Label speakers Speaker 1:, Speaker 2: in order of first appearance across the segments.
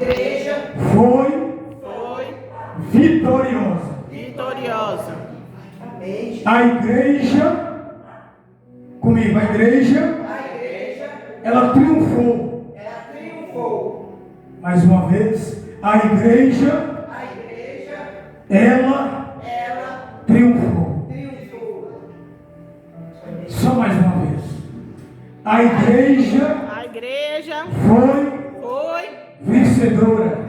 Speaker 1: igreja
Speaker 2: foi vitoriosa.
Speaker 1: Amém.
Speaker 2: A igreja, comigo, a igreja, ela triunfou. Mais uma vez, a igreja, ela triunfou. Só mais uma vez. A igreja foi vencedora.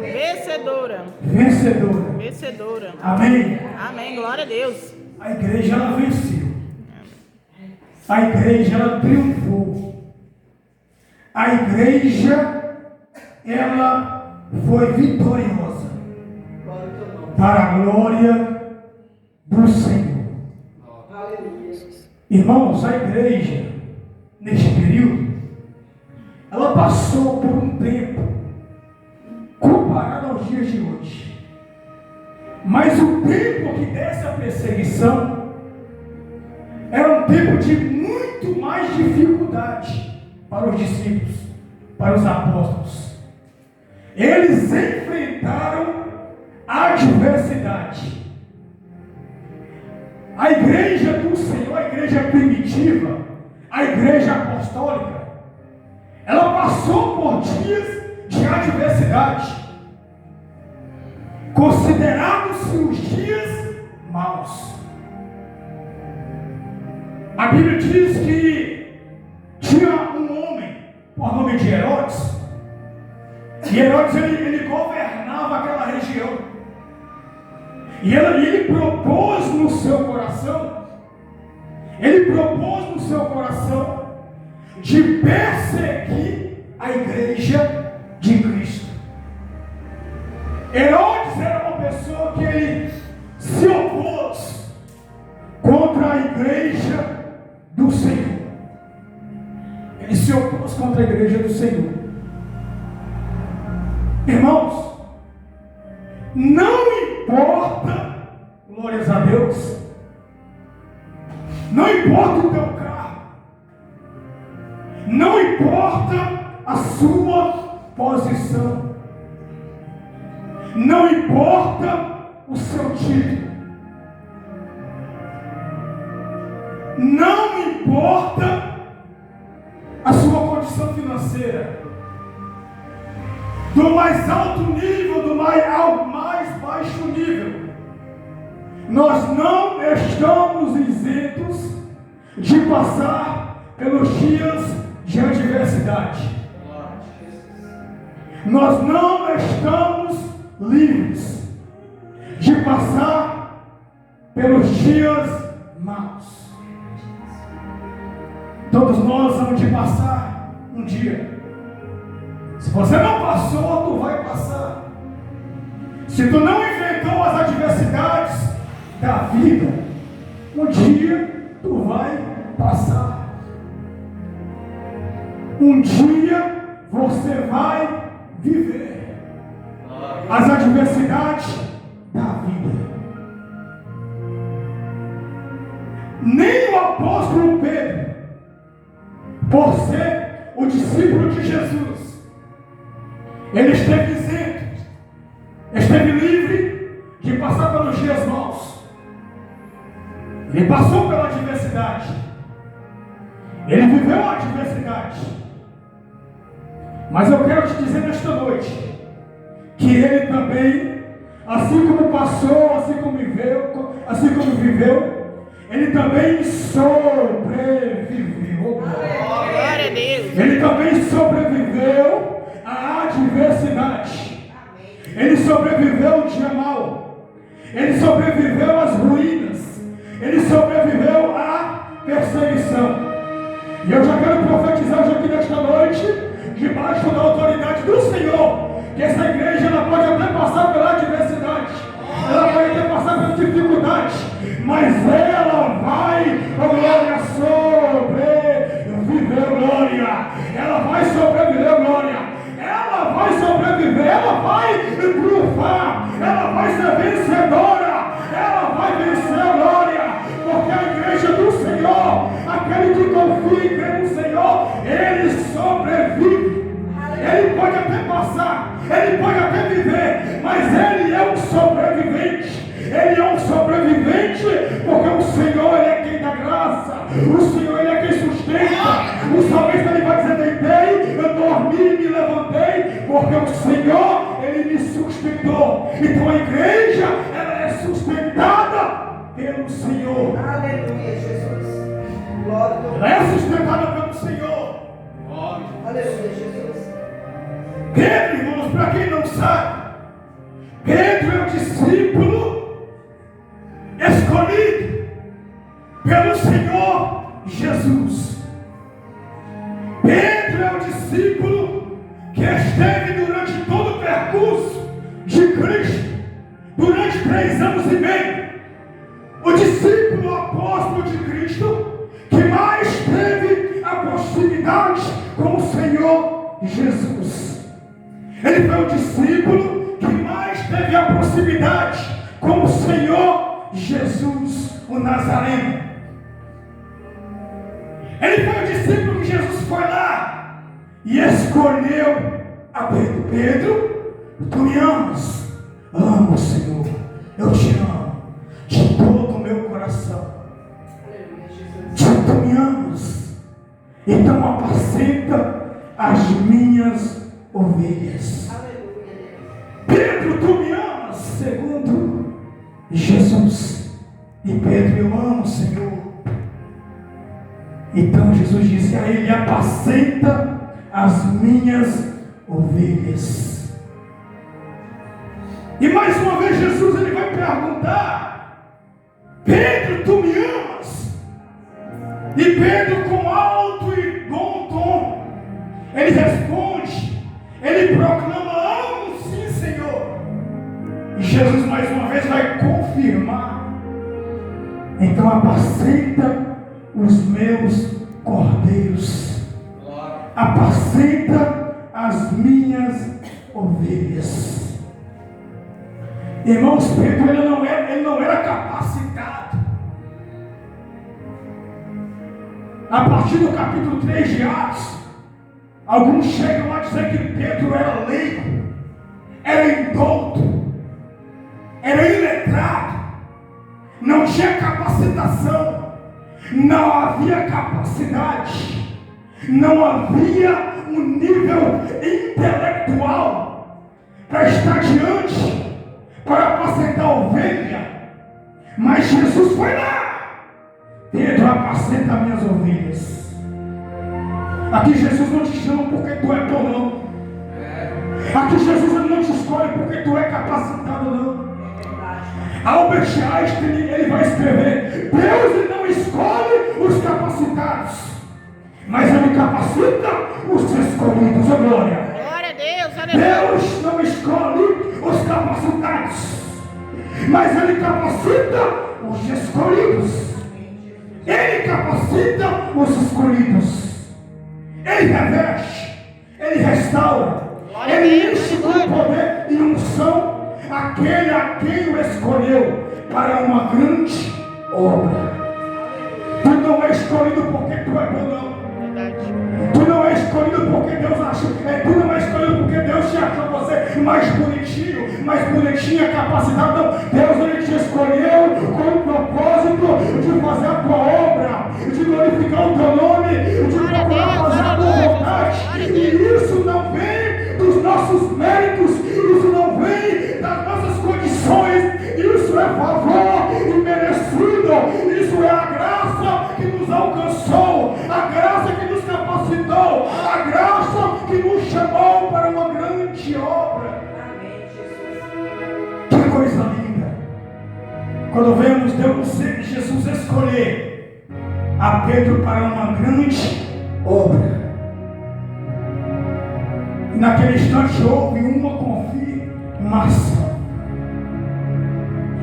Speaker 3: Vencedora.
Speaker 2: Amém.
Speaker 3: Amém. Glória a Deus.
Speaker 2: A igreja, ela venceu. A igreja, ela triunfou. A igreja, ela foi vitoriosa. Para a glória do Senhor. Irmãos, a igreja, neste período, ela passou por um tempo comparado aos dias de hoje. Mas o tempo que dessa perseguição era um tempo de muito mais dificuldade para os discípulos, para os apóstolos. Eles enfrentaram a adversidade. A igreja do Senhor, a igreja primitiva, a igreja apostólica, ela passou por dias de adversidade, considerados-se os dias maus. A Bíblia diz que tinha um homem por nome de Herodes, e Herodes ele governava aquela região, e ele propôs no seu coração de perseguir a igreja de Cristo. Herodes era uma pessoa que ele se opôs contra a igreja do Senhor. Ele se opôs contra a igreja do Senhor. Irmãos, não importa, glórias a Deus, não importa o teu carro, não importa a sua posição, não importa o seu título, não importa a sua condição financeira, do mais alto nível ao mais baixo nível, nós não estamos isentos de passar pelos dias de adversidade. Nós não estamos livres de passar pelos dias maus. Todos nós vamos de passar um dia. Se você não passou, tu vai passar. Se tu não enfrentou as adversidades da vida, um dia tu vai passar. Um dia você vai viver as adversidades da vida. Nem o apóstolo Pedro, por ser o discípulo de Jesus, ele esteve isento, esteve livre de passar pelos dias maus. Ele passou pela adversidade, ele viveu a adversidade. Mas eu quero te dizer nesta noite que ele também, assim como passou, assim como viveu, ele também sobreviveu.
Speaker 3: Glória a Deus.
Speaker 2: Ele também sobreviveu à adversidade. Ele sobreviveu ao dia mau. Ele sobreviveu às ruínas. Ele sobreviveu à perseguição. E eu já quero profetizar hoje aqui nesta noite, debaixo da autoridade do Senhor, que essa igreja ela pode até passar pela adversidade, ela pode até passar pela dificuldade, mas ela vai, glória, sobreviver, glória. Ela vai sobreviver, glória. Ela vai sobreviver, ela vai triunfar, ela vai ser vencedora, ela vai vencer, glória, porque a igreja do Senhor, aquele que confia e crê no Senhor, ele sobrevive. Ele pode até passar, ele pode Mas ele é um sobrevivente. Ele é um sobrevivente porque o Senhor, ele é quem dá graça. O Senhor, ele é quem sustenta. O salmista, ele vai dizer: deitei, eu dormi e me levantei, porque o Senhor, ele me sustentou. Então a igreja, ela é sustentada pelo Senhor.
Speaker 1: Aleluia, Jesus. Glória a Deus.
Speaker 2: Ela é sustentada pelo Senhor.
Speaker 1: Aleluia, Jesus.
Speaker 2: Pedro, irmãos, para quem não sabe, Pedro é o discípulo escolhido pelo Senhor Jesus. Pedro é o discípulo que esteve durante todo o percurso de Cristo, durante 3 anos e meio. O discípulo apóstolo de Cristo que mais teve a proximidade com o Senhor Jesus. Ele foi o discípulo que mais teve a proximidade com o Senhor Jesus, o Nazareno. Ele foi o discípulo que Jesus foi lá e escolheu a Pedro. Pedro, tu me amas? Amo, Senhor. Eu te amo de todo o meu coração. Tu me amas? Então apacenta as minhas ovelhas. Pedro, tu me amas? Segundo Jesus. E Pedro: eu amo, Senhor. Então Jesus disse a ele: apacenta as minhas ovelhas. E mais uma vez Jesus, ele vai perguntar: Pedro, tu me amas? E Pedro, com alto e bom tom, ele responde, ele proclama: amo sim, Senhor. E Jesus mais uma vez vai confirmar: então apacenta os meus cordeiros, apacenta as minhas ovelhas. Irmãos, Pedro, ele não era capacitado. A partir do capítulo 3 de Atos, alguns chegam a dizer que Pedro era leigo, era indouto, era iletrado, não tinha capacitação, não havia capacidade, não havia um nível intelectual para estar diante, para apacentar a ovelha. Mas Jesus foi lá: Pedro, apacenta minhas ovelhas. Aqui Jesus não te chama porque tu é bom, não. Aqui Jesus não te escolhe porque tu é capacitado, não. Albert Einstein, ele vai escrever: Deus, ele não escolhe os capacitados, mas ele capacita os escolhidos. Glória.
Speaker 3: Glória a Deus, aleluia.
Speaker 2: Deus não escolhe os capacitados, mas ele capacita os escolhidos. Ele capacita os escolhidos. Ele reveste, ele restaura,
Speaker 3: Glória a
Speaker 2: ele
Speaker 3: Deus,
Speaker 2: enche com
Speaker 3: aleluia.
Speaker 2: poder e unção aquele a quem o escolheu para uma grande obra. Tu não é escolhido porque tu é bom, não.
Speaker 3: Verdade.
Speaker 2: Tu não é escolhido porque Deus achou. Tu não é escolhido porque Deus te achou você mais bonitinha, capacitado. Não. Deus, ele te escolheu com o propósito de fazer a tua obra, de glorificar o teu nome, de
Speaker 3: Glória a
Speaker 2: procurar
Speaker 3: Deus,
Speaker 2: fazer a tua
Speaker 3: aleluia,
Speaker 2: vontade.
Speaker 3: glória a
Speaker 2: E
Speaker 3: Deus.
Speaker 2: isso não vem dos nossos méritos, isso não vem das nossas condições, isso é favor imerecido, isso é a graça que nos alcançou, a graça que nos capacitou, a graça que nos chamou para uma grande obra. Que coisa linda! Quando vemos Jesus escolher a Pedro para uma grande obra. E naquele instante houve uma confirmação.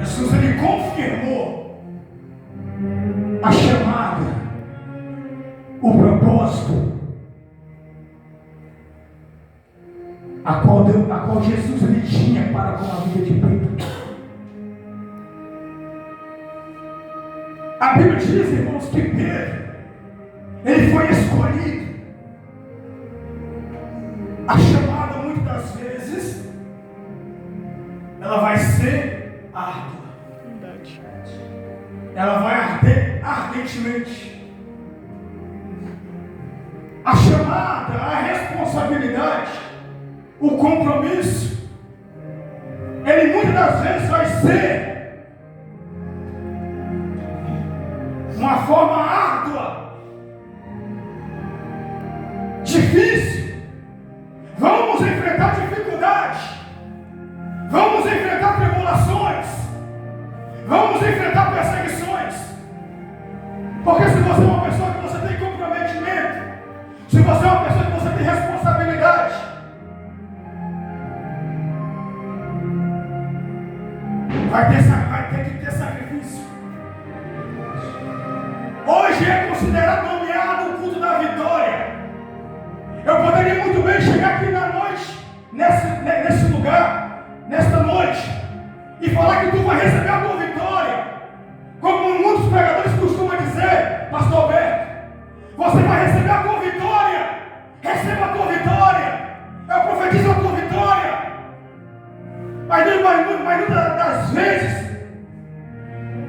Speaker 2: Jesus, ele confirmou a chamada, o propósito, a qual Jesus ele tinha para com a vida de Pedro. A Bíblia diz, irmãos, que Pedro, ele foi escolhido. A chamada muitas vezes ela vai ser árdua.
Speaker 3: Verdade.
Speaker 2: Ela vai arder ardentemente. A chamada, a responsabilidade, o compromisso, ele muitas das vezes vai ser uma forma árdua, difícil. Vamos enfrentar dificuldades, vamos enfrentar tribulações, vamos enfrentar perseguições. Porque se você é uma pessoa que você tem comprometimento, se você é uma pessoa que você tem responsabilidade, vai ter que ter sacrifício. Hoje é considerado nomeado o culto da vitória. Eu poderia muito bem chegar aqui na noite, nesse lugar, nesta noite, e falar que tu vai receber a tua vitória. Como muitos pregadores costumam dizer, Pastor Alberto, você vai receber a tua vitória. Receba a tua vitória. Eu profetizo a tua vitória. Mas muitas das vezes,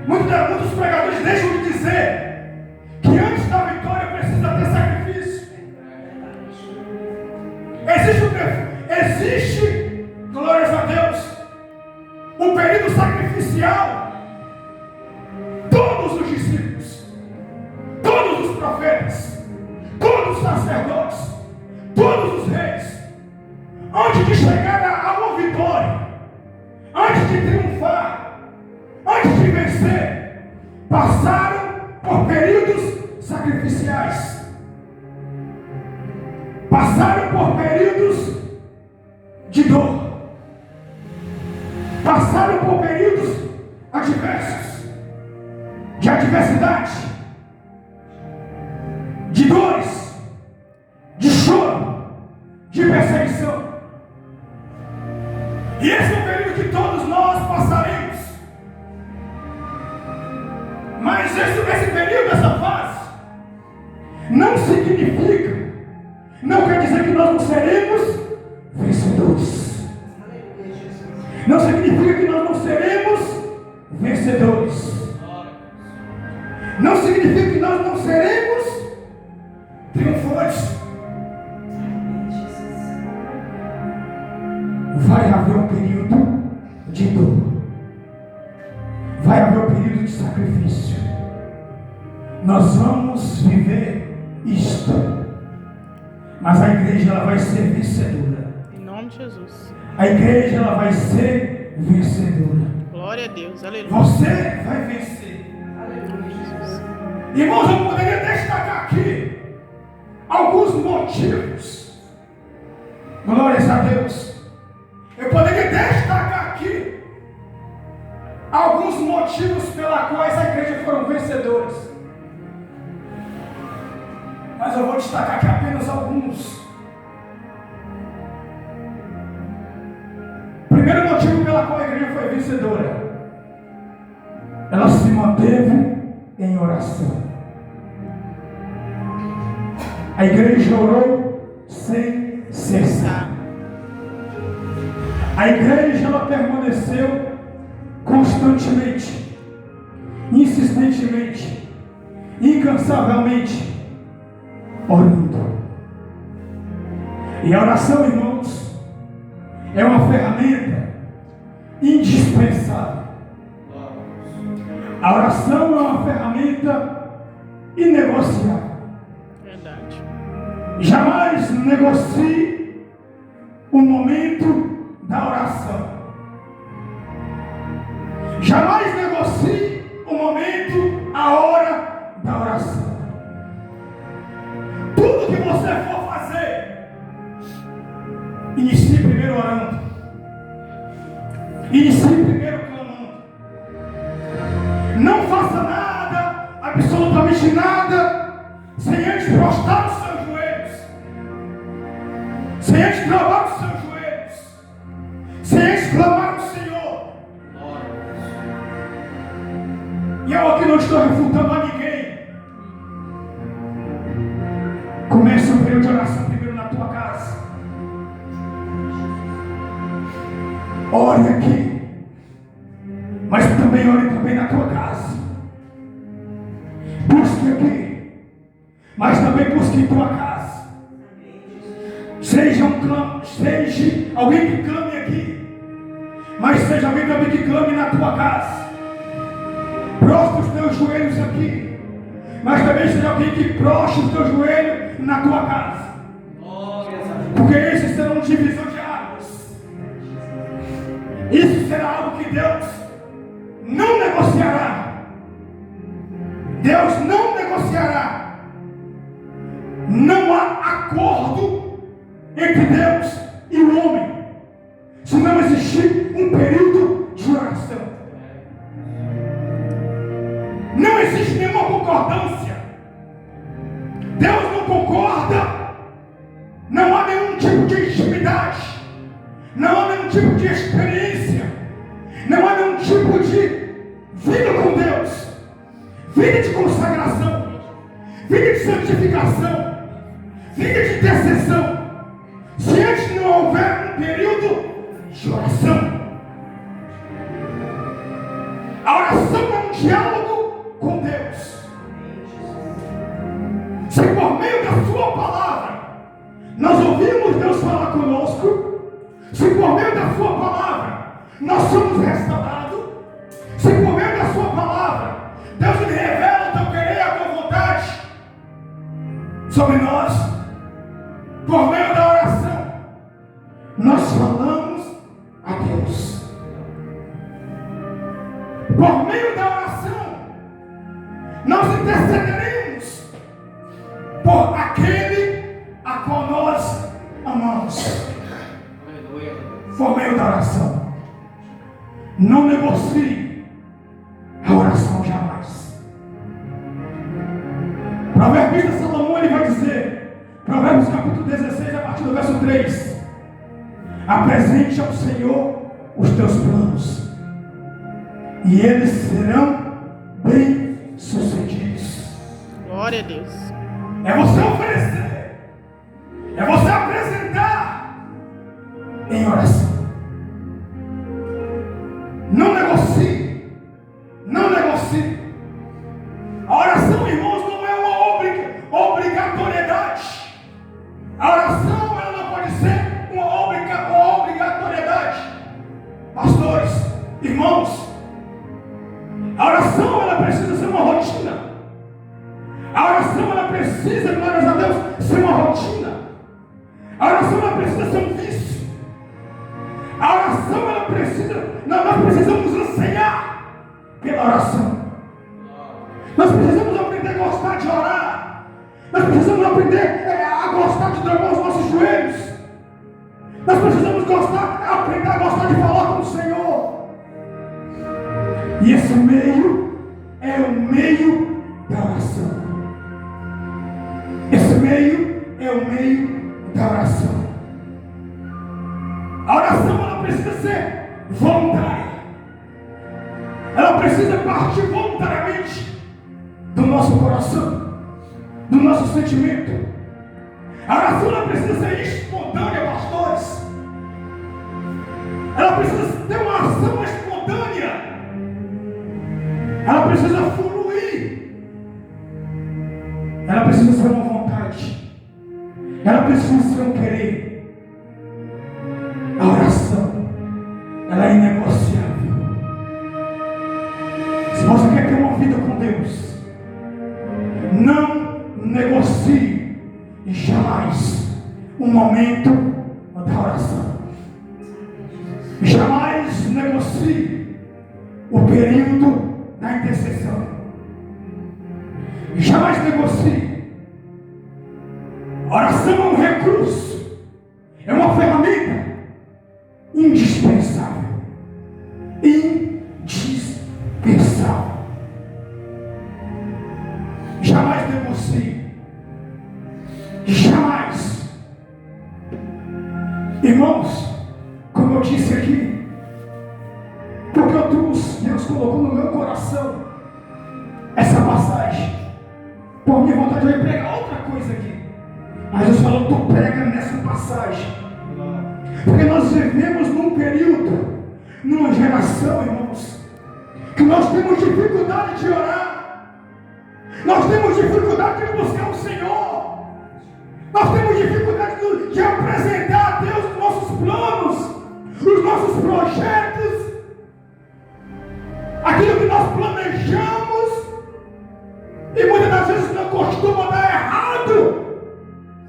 Speaker 2: muitos pregadores deixam de dizer que antes da vitória precisa ter sacrifício. Existe, glórias a Deus, o período sacrificial. Todos os discípulos, todos os profetas, todos os sacerdotes, todos os reis, antes de chegar a uma vitória, antes de triunfar, antes de vencer, passaram por períodos sacrificiais, passaram por períodos de dor, passaram por períodos adversos, de adversidade, de dores, de choro, de perseguição. E esse é o período que todos nós passaremos. Mas esse período, essa fase, não significa, não quer dizer que nós não seremos vencedores. Não significa que nós não seremos vencedores. Não significa que nós não seremos triunfantes. Vai haver um período de dor. Vai haver um período de sacrifício. Nós vamos viver isto. Mas a igreja ela vai ser vencedora.
Speaker 3: Em nome de Jesus.
Speaker 2: A igreja ela vai ser vencedora.
Speaker 3: Glória a Deus. Aleluia.
Speaker 2: Você vai vencer. Irmãos, eu poderia destacar aqui alguns motivos. Glórias a Deus. Eu poderia destacar aqui alguns motivos pelos quais a igreja foram vencedoras. Mas eu vou destacar aqui apenas alguns. Primeiro motivo pela qual a igreja foi vencedora: ela se manteve em oração. A igreja orou sem cessar. A igreja ela permaneceu constantemente, insistentemente, incansavelmente orando. E a oração, irmãos, é uma ferramenta indispensável. A oração é uma ferramenta inegociável.
Speaker 3: Verdade.
Speaker 2: Jamais negocie o momento da oração. Jamais negocie o momento, a hora da oração. Tudo que você for fazer, inicie primeiro orando. Inicie primeiro clamando. Não faça nada, absolutamente nada, sem antes prostrar os seus joelhos, sem antes travar os seus joelhos, sem antes clamar ao Senhor. E eu aqui não estou refutando a ninguém. Comece um período de oração primeiro na tua casa. Ore aqui. Mas também ore também na tua casa. Busque aqui, mas também busque em tua casa. Seja alguém que clame aqui, mas seja alguém também que clame na tua casa. Prostra os teus joelhos aqui, mas também seja alguém que prostre os teus joelhos na tua casa. Porque esses serão divisão de águas. Isso será algo que Deus não negociará. Deus não negociará. Não há acordo entre Deus e o homem se não existir um período de oração. Não existe nenhuma concordância. Deus não concorda. Não há nenhum tipo de intimidade. Não há nenhum tipo de experiência. Não há nenhum tipo de vida com Deus. Vida de consagração. Vida de santificação. Vida de intercessão. Se antes não houver um período de oração. A oração é um diálogo com Deus. Se por meio da sua palavra nós ouvimos Deus falar conosco, se por meio da sua palavra nós somos restaurados, se por meio da sua palavra Deus lhe revela o teu querer e a tua vontade sobre nós, por meio da oração, nós falamos a Deus. Por meio da oração, nós intercederemos por aquele a qual nós amamos. Por meio da oração. Não negocie a oração jamais. Provérbio de Salomão, ele vai dizer, Provérbios capítulo 16, a partir do verso 3: apresente ao Senhor os teus planos, e eles serão bem sucedidos.
Speaker 3: Glória a Deus.
Speaker 2: É você oferecer, é você apresentar em oração. Não negocie, não negocie. A oração, irmãos, não é uma obrigatoriedade. A oração, ela não pode ser uma obrigatoriedade. Pastores, irmãos, a oração, ela precisa ser uma rotina. A oração, ela precisa, glórias a Deus, ser uma rotina. A oração, ela precisa ser um vício. A oração, ela precisa, nós precisamos ansiar pela oração. Nós precisamos aprender a gostar de orar. Nós precisamos aprender a gostar de dobrar os nossos joelhos. Nós precisamos aprender a gostar de falar com o Senhor. E esse meio é o meio da oração. Esse meio é o meio da oração. A oração, ela precisa ser voluntária. Ela precisa partir voluntariamente do nosso coração, do nosso sentimento. A oração, ela precisa ser espontânea, pastores. Ela precisa ter uma ação espontânea. Ela precisa fluir. Ela precisa ser uma vontade. Ela precisa ser um querer. A oração, ela é inegociável. Se você quer ter uma vida com Deus, não negocie jamais o momento da oração. Jamais negocie o período da intercessão. Jamais negocie. A oração é um recurso, é uma ferramenta indispensável. Indispensável. Jamais negocie. Jamais. Irmãos, como eu disse aqui, porque eu trouxe, Deus colocou no meu coração essa passagem. Por minha vontade, eu ia pregar outra coisa aqui. Mas Deus falou, tu prega nessa passagem. Porque nós vivemos num período, numa geração, irmãos, nós temos dificuldade de orar. Nós temos dificuldade de buscar o Senhor. Nós temos dificuldade de apresentar a Deus os nossos planos, os nossos projetos, aquilo que nós planejamos, e muitas das vezes não costuma dar errado,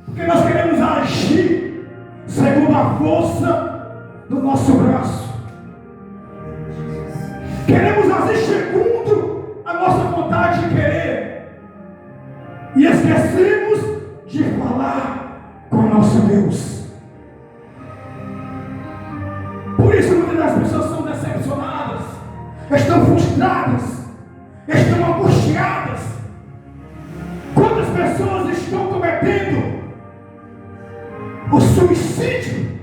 Speaker 2: porque nós queremos agir segundo a força do nosso braço. Queremos agir segundo a nossa vontade de querer, e esquecemos de falar com o nosso Deus. Por isso muitas das pessoas são decepcionadas, estão frustradas, estão angustiadas. Quantas pessoas estão cometendo o suicídio?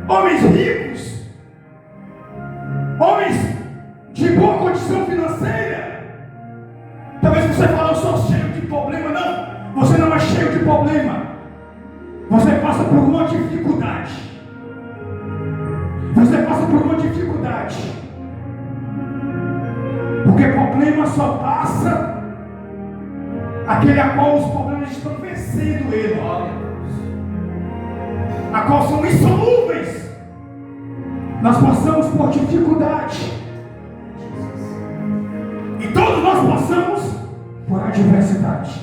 Speaker 2: Homens ricos, homens de boa condição financeira. Talvez você fale, eu sou cheio de problema. Não, você não é cheio de problema. Você passa por uma dificuldade. Você passa por uma dificuldade. Porque problema só passa aquele a qual os problemas estão vencendo ele, a qual são insolúveis. Nós passamos por dificuldade, e todos nós passamos por adversidade,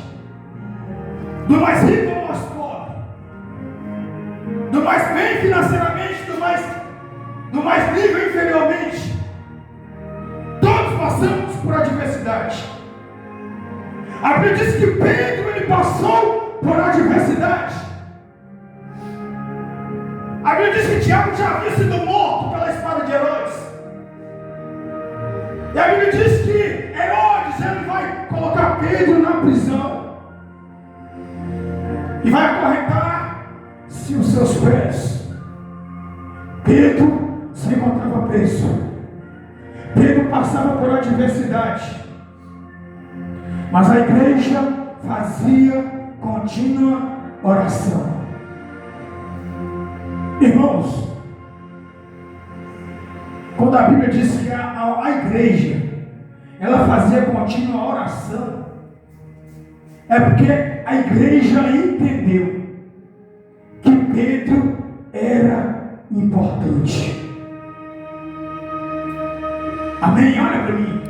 Speaker 2: do mais rico ao mais pobre, do mais bem financeiramente, do mais nível inferiormente. Todos passamos por adversidade. A Bíblia diz que Pedro, ele passou por adversidade. A Bíblia diz que Tiago já havia sido morto pela espada de Herodes. E a Bíblia diz que Herodes, ele vai colocar Pedro na prisão e vai acorrentar-se os seus pés. Pedro se encontrava preso. Pedro passava por adversidade, mas a igreja fazia contínua oração. Irmãos, quando a Bíblia diz que a igreja ela fazia contínua oração, é porque a igreja entendeu que Pedro era importante. Amém? Olha para mim.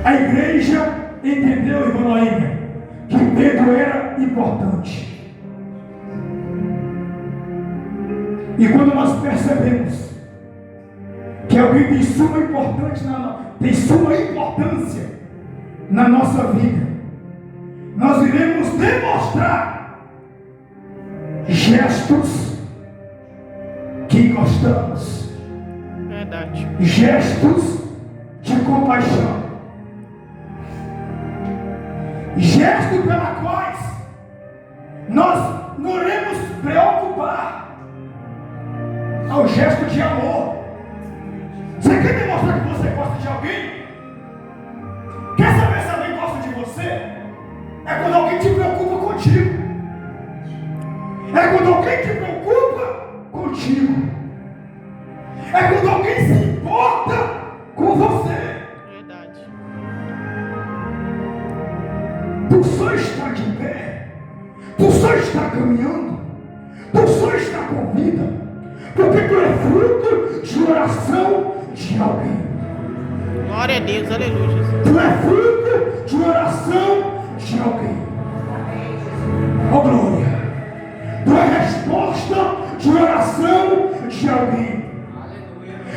Speaker 2: A igreja entendeu, irmã Noêmia, que Pedro era importante. E quando nós percebemos que alguém tem suma importância na nossa vida, nós iremos demonstrar gestos que gostamos.
Speaker 3: Verdade.
Speaker 2: Gestos de compaixão, gestos pela quais nós não iremos preocupar ao gesto de amor. Você quer demonstrar que você gosta de alguém? Quer saber se alguém gosta de você? É quando alguém te preocupa contigo. É quando alguém te preocupa contigo. É quando alguém se importa com você.
Speaker 3: Verdade.
Speaker 2: Tu só está de pé, tu só está caminhando, tu só está com vida, porque tu é fruto de oração de alguém.
Speaker 3: Glória a Deus, aleluia, Jesus.
Speaker 2: Tu é fruto de oração de alguém. Oh glória. Tu é resposta de oração de alguém.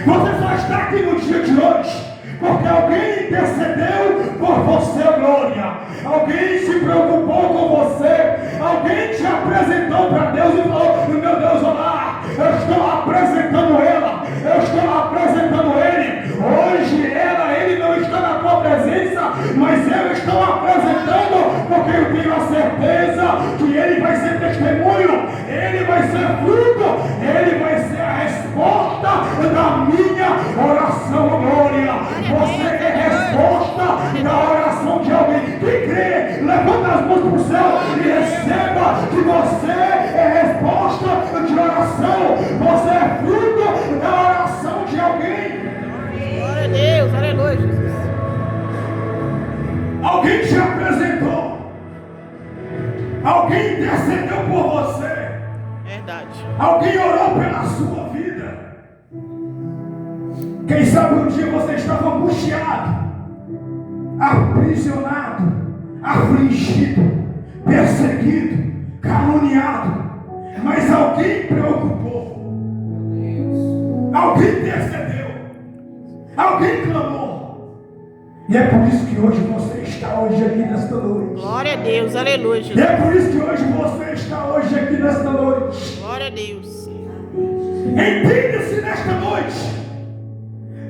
Speaker 2: Você só está aqui no dia de hoje porque alguém intercedeu por você, glória. Alguém se preocupou com você. Alguém te apresentou para Deus e falou: meu Deus, olá, eu estou apresentando ela, eu estou apresentando ele. Hoje ele não está na tua presença, mas eu estou apresentando, porque eu tenho a certeza que ele vai ser testemunho, ele vai ser fruto, ele vai ser a resposta da minha oração, glória. Você é resposta da oração de alguém. Quem crê, levanta as mãos para o céu e receba que você é resposta de oração. Você é fruto da oração de alguém.
Speaker 3: Glória a Deus.
Speaker 2: Quem sabe um dia você estava angustiado, aprisionado, afligido, perseguido, caluniado, mas alguém preocupou, alguém intercedeu, alguém clamou, e é por isso que hoje você está hoje aqui nesta noite.
Speaker 3: Glória a Deus, aleluia,
Speaker 2: E
Speaker 3: Jesus.
Speaker 2: é por isso que hoje você está hoje aqui nesta noite.
Speaker 3: Glória a Deus.
Speaker 2: Entenda-se nesta noite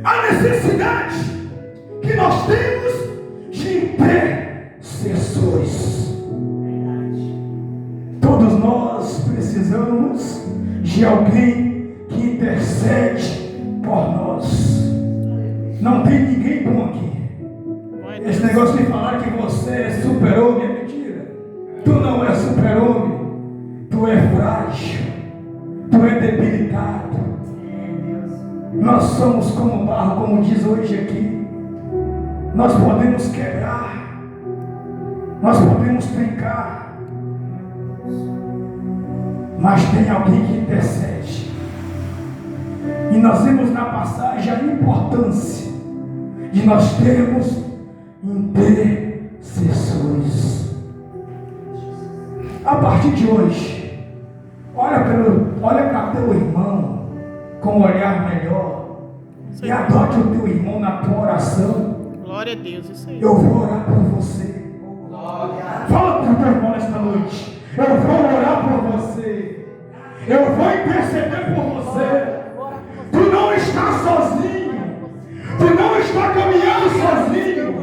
Speaker 2: a necessidade que nós temos de intercessores. Todos nós precisamos de alguém que intercede por nós. Não tem ninguém bom aqui. Esse negócio de falar que você é super-homem é mentira. Tu não é super-homem. Tu é frágil. Tu é debilitado. Nós somos como barro, como diz hoje aqui. Nós podemos quebrar. Nós podemos trincar. Mas tem alguém que intercede. E nós vemos na passagem a importância de nós termos intercessores. A partir de hoje, olha para teu irmão com um olhar melhor e adote o teu irmão na tua oração.
Speaker 3: Glória a Deus, isso aí.
Speaker 2: Eu vou orar por você. Fala para o teu irmão nesta noite. Eu vou orar por você. Eu vou interceder por você. Tu não está sozinho. Tu não está caminhando sozinho.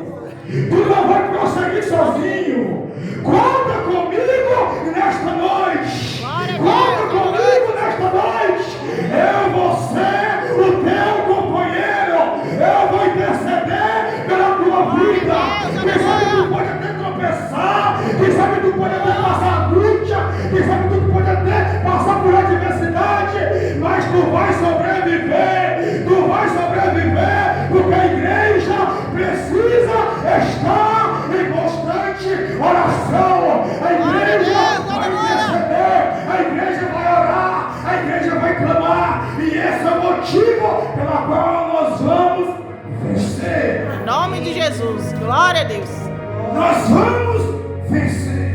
Speaker 2: Tu não vai prosseguir sozinho. Conta comigo nesta noite. Conta comigo nesta noite. Eu vou ser o teu companheiro. Eu vou interceder pela tua vida. Quem sabe tu pode até tropeçar. Quem sabe tu pode até passar angústia. Quem sabe tu pode até passar por adversidade. Mas tu vai sobreviver. Tu vai sobreviver. Porque a igreja precisa estar em constante oração. A igreja vai interceder. A igreja vai orar. A igreja vai clamar. E esse é o motivo pela qual nós vamos vencer.
Speaker 3: Em nome de Jesus. Glória a Deus.
Speaker 2: Nós vamos vencer.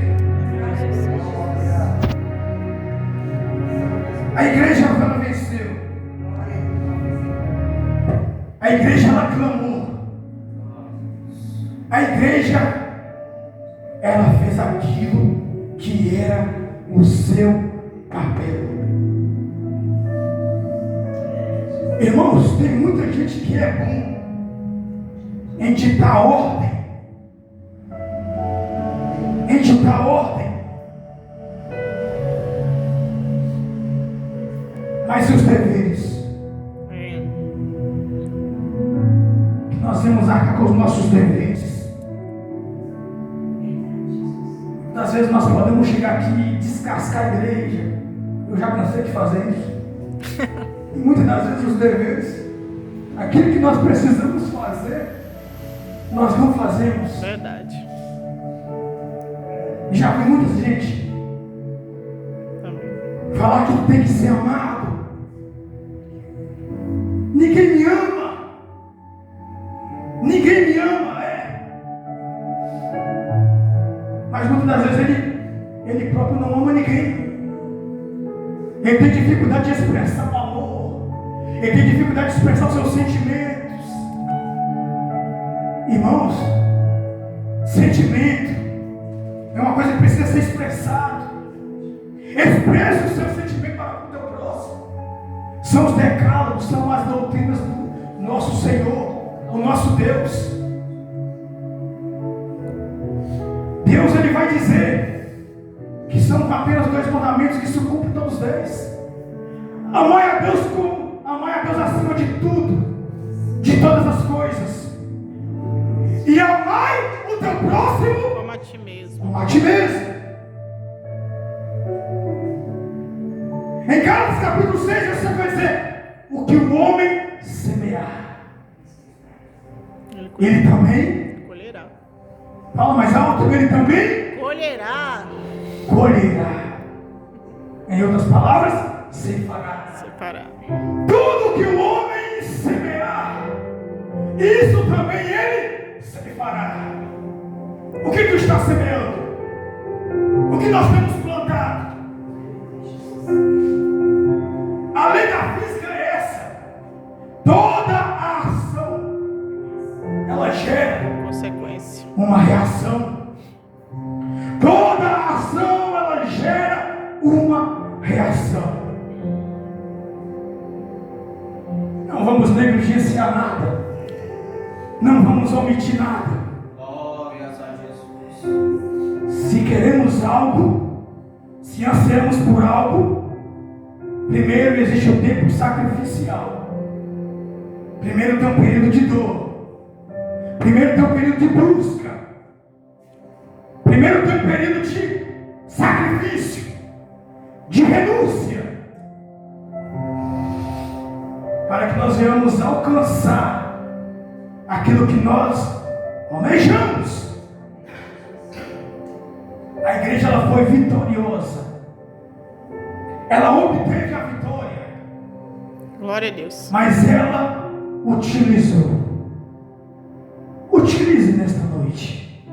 Speaker 2: A igreja ela venceu. A igreja ela clamou. A igreja ela fez aquilo que era o seu papel. Irmãos, tem muita gente que é bom em ditar ordem. Em ditar ordem. Mas e os deveres? Que nós vamos arcar com os nossos deveres. Às vezes nós podemos chegar aqui e descascar a igreja. Eu já cansei de fazer isso. E muitas das vezes os deveres, aquilo que nós precisamos fazer, nós não fazemos.
Speaker 3: Verdade.
Speaker 2: Já vi muita gente falar que tem que ser amado. Ninguém me ama. Ninguém me ama, Mas muitas das vezes ele próprio não ama ninguém. Ele tem dificuldade de expressar o amor. Ele tem dificuldade de expressar os seus sentimentos. Irmãos, sentimento é uma coisa que precisa ser expressado. Expresse o seu sentimento para o teu próximo. São os decálogos, são as doutrinas do nosso Senhor, o nosso Deus. Deus ele vai dizer que são apenas 2 mandamentos que se cumprem todos os 10. Amai a Deus acima de tudo, de todas as coisas. E amai o teu próximo
Speaker 3: Como a ti mesmo.
Speaker 2: como a ti mesmo. Em Gálatas capítulo 6, você vai dizer: o que o homem semear, ele também
Speaker 3: Colherá.
Speaker 2: fala mais alto, ele também
Speaker 3: Colherá.
Speaker 2: colherá. Em outras palavras, ceifará.
Speaker 3: Separar.
Speaker 2: Tudo que o homem semear, isso também Ele fará. O que tu está semeando? O que nós temos plantado? A lei da física é essa. Toda a ação, ela gera
Speaker 3: Consequência.
Speaker 2: uma reação. Toda a ação, ela gera uma reação. Não vamos negligenciar nada. Não vamos omitir nada.
Speaker 1: Glórias a Jesus.
Speaker 2: Se queremos algo, se ansiamos por algo, primeiro existe o tempo sacrificial. Primeiro tem um período de dor. Primeiro tem um período de busca. Primeiro tem um período de sacrifício, de renúncia, para que nós venhamos alcançar aquilo que nós almejamos. A igreja, ela foi vitoriosa. Ela obteve a vitória.
Speaker 3: Glória a Deus.
Speaker 2: Mas ela utilizou. Utilize nesta noite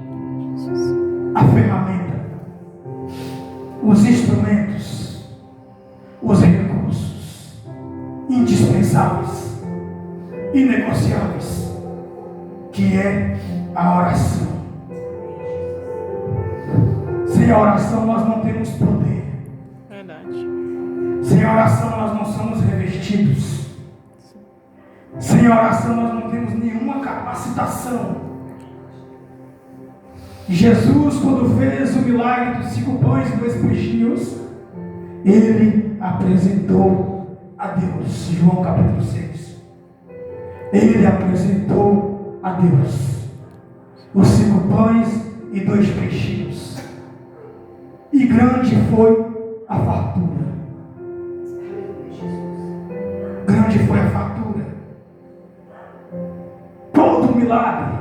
Speaker 2: a ferramenta, os instrumentos, os recursos indispensáveis, inegociáveis, que é a oração. Sem a oração nós não temos poder.
Speaker 3: Verdade.
Speaker 2: Sem a oração nós não somos revestidos. Sem a oração nós não temos nenhuma capacitação. Jesus, quando fez o milagre dos 5 pães e 2 peixinhos, Ele apresentou a Deus. João capítulo 6. Ele apresentou a Deus os 5 pães e 2 peixinhos. E grande foi a fartura. Grande foi a fartura. Todo milagre,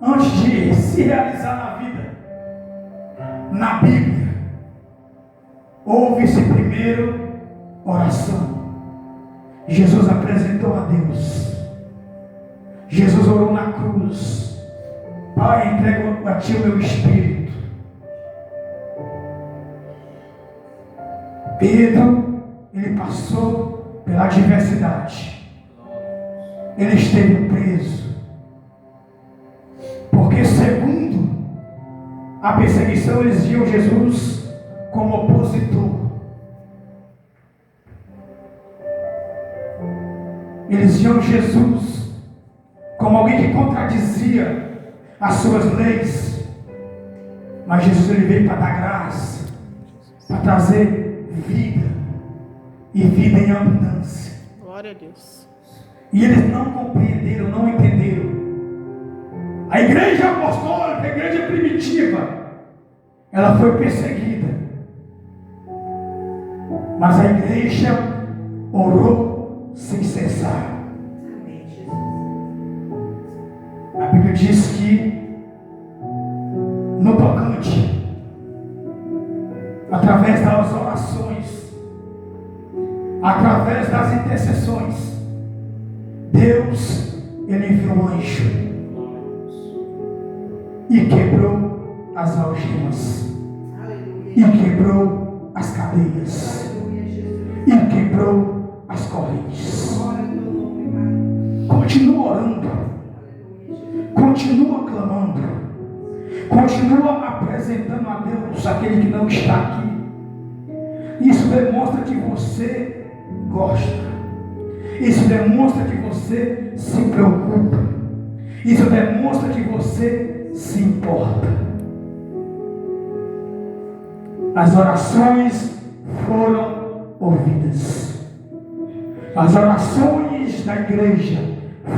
Speaker 2: antes de se realizar na vida, na Bíblia, houve-se primeiro oração. Jesus apresentou a Deus. Jesus orou na cruz: Pai, entrego a Ti o meu espírito. Pedro, ele passou pela adversidade. Ele esteve preso. Porque segundo a perseguição, eles viam Jesus como opositor. Eles viam Jesus como alguém que contradizia as suas leis. Mas Jesus, ele veio para dar graça, para trazer vida, e vida em abundância.
Speaker 3: Glória a Deus.
Speaker 2: E eles não compreenderam, não entenderam. A igreja apostólica, a igreja primitiva, ela foi perseguida. Mas a igreja orou sem cessar. A Bíblia diz que no tocante, através das orações, através das intercessões, Deus, ele enviou um anjo e quebrou as algemas, e quebrou as cadeias, e quebrou as correntes. Continua orando, continua clamando, continua apresentando a Deus aquele que não está aqui. Isso demonstra que você gosta. Isso demonstra que você se preocupa. Isso demonstra que você se importa. As orações foram ouvidas. As orações da igreja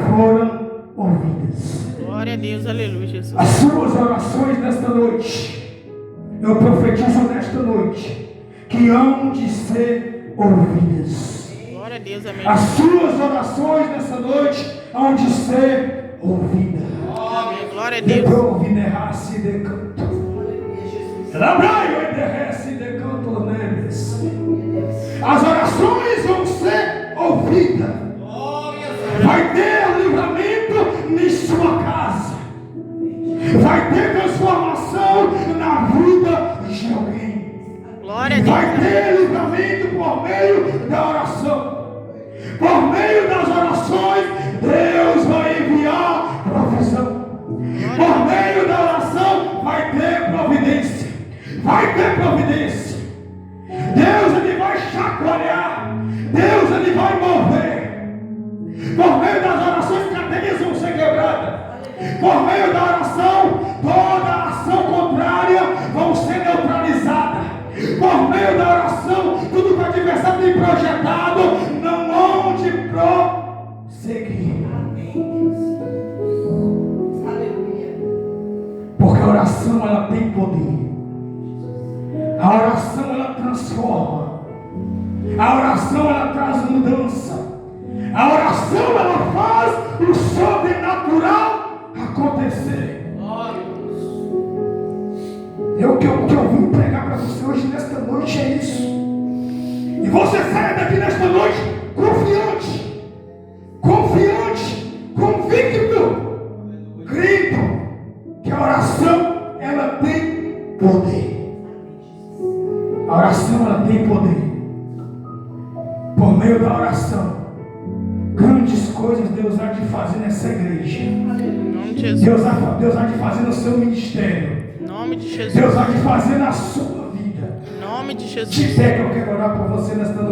Speaker 2: foram ouvidas.
Speaker 3: Glória a Deus, aleluia, Jesus.
Speaker 2: As suas orações nesta noite, eu profetizo nesta noite, que hão de ser ouvidas.
Speaker 3: Glória a Deus, amém.
Speaker 2: As suas orações nessa noite hão de ser ouvidas.
Speaker 3: Amém. Glória a Deus.
Speaker 2: Deprove derrace de canto. Labraio derrace de canto neles. As orações vão ser ouvidas. Vai ter livramento meio da oração. Por meio das orações, Deus vai enviar provisão. Por meio da oração, vai ter providência. Vai ter providência. Deus, ele vai chacoalhar. Deus, ele vai mover. Por meio das orações, cadeias vão ser quebradas. Por meio da oração, toda ação contrária vão ser neutralizada. Por meio da oração, tudo que o adversário tem projetado não onde prosseguir. Porque a oração, ela tem poder. A oração, ela transforma. A oração, ela traz mudança. A oração, ela faz o sobrenatural acontecer. O que eu vim pregar para você hoje, nesta noite, é isso. E você saia daqui nesta noite confiante, convicto, crendo que a oração, ela tem poder. A oração, ela tem poder. Por meio da oração, grandes coisas Deus há de fazer nessa igreja. Deus há de fazer no seu ministério.
Speaker 3: Em nome de Jesus.
Speaker 2: Deus há de fazer na sua vida.
Speaker 3: Em nome de Jesus.
Speaker 2: Te pega, eu quero orar por você nesta noite.